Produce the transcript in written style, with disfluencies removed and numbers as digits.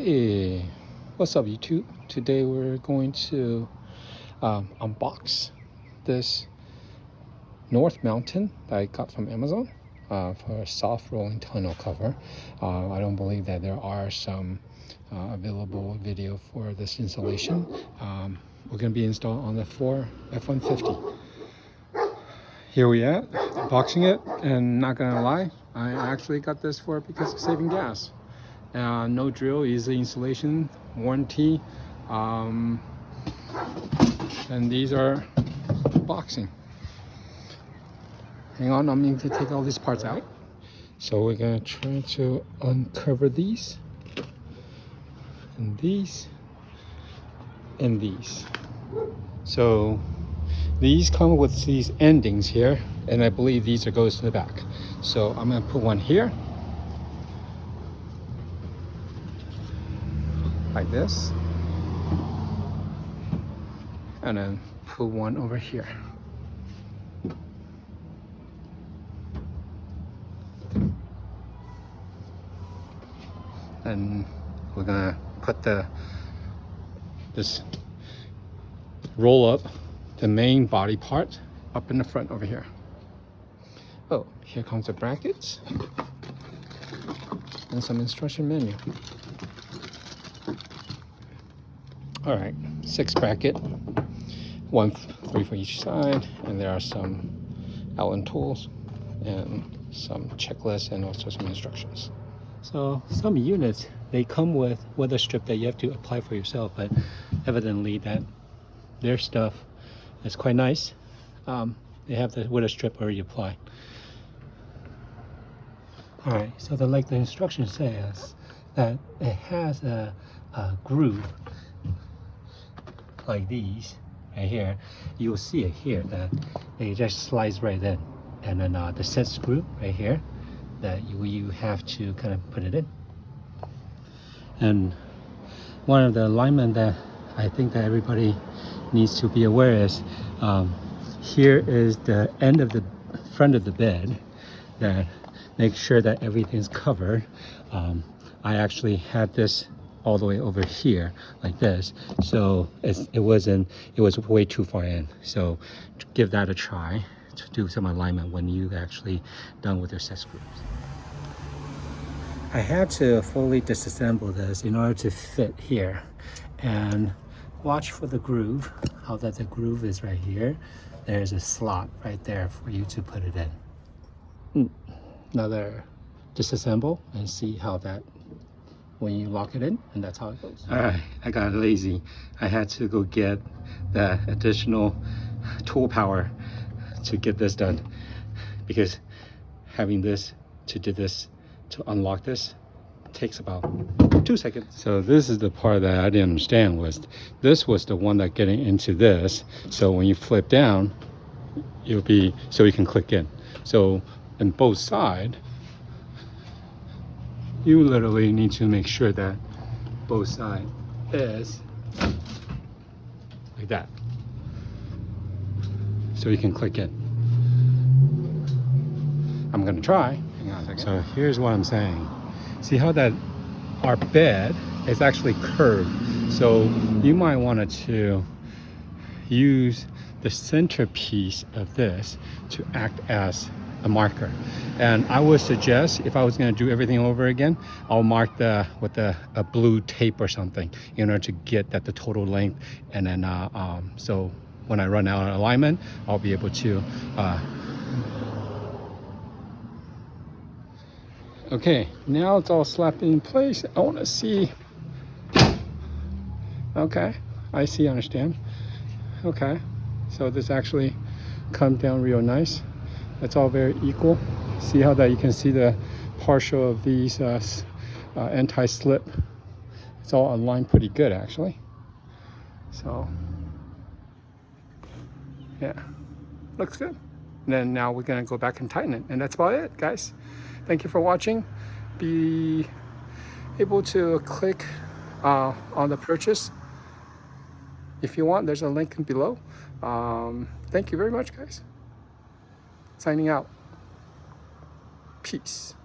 Hey, what's up YouTube? Today we're going to unbox this North Mountain that I got from Amazon for a soft rolling tonneau cover. I don't believe that there are some available video for this installation. We're going to be installed on the Ford F150. Here we are, unboxing it, and not gonna lie, I actually got this for because of saving gas. No drill, easy installation, warranty, and these are boxing. Hang on, I'm going to take all these parts out. So we're gonna try to uncover these, and these, and these. So these come with these endings here, and I believe these are goes to the back. So I'm gonna put one here, like this, and then put one over here. And we're gonna put this roll up the main body part up in the front over here. Oh, here comes the brackets and some instruction manual. All right, 6 bracket, 3 for each side, and there are some Allen tools and some checklists and also some instructions. So some units, they come with weather strip that you have to apply for yourself, but evidently that their stuff is quite nice. They have the weather strip already applied. All right, so like the instruction says that it has a groove like these right here. You'll see it here that it just slides right in, and then the set screw right here that you have to kind of put it in. And one of the alignment that I think that everybody needs to be aware is here is the end of the front of the bed that makes sure that everything's covered. I actually had this all the way over here like this, so it was way too far in. So give that a try to do some alignment when you actually done with your set screws. I had to fully disassemble this in order to fit here, and watch for the groove, how that the groove is right here. There's a slot right there for you to put it in. Another disassemble and see how that when you lock it in, and that's how it goes. All right, I got lazy. I had to go get the additional tool power to get this done, because having this to do this to unlock this takes about 2 seconds. So this is the part that I didn't understand, was this was the one that getting into this. So when you flip down, you'll be, so you can click in. So on both sides, you literally need to make sure that both sides is like that, so you can click in. I'm gonna try. Hang on a second. So here's what I'm saying. See how that our bed is actually curved, so you might want to use the centerpiece of this to act as a marker. And I would suggest, if I was going to do everything over again, I'll mark with a blue tape or something in order to get that the total length, and then so when I run out of alignment, I'll be able to okay, now it's all slapped in place. I want to see. Okay, I see, understand. Okay, so this actually comes down real nice. It's all very equal. See how that you can see the partial of these anti-slip. It's all aligned pretty good actually. So yeah, looks good. And then now we're gonna go back and tighten it, and that's about it, guys. Thank you for watching. Be able to click on the purchase if you want. There's a link below. Thank you very much, guys. Signing out. Peace.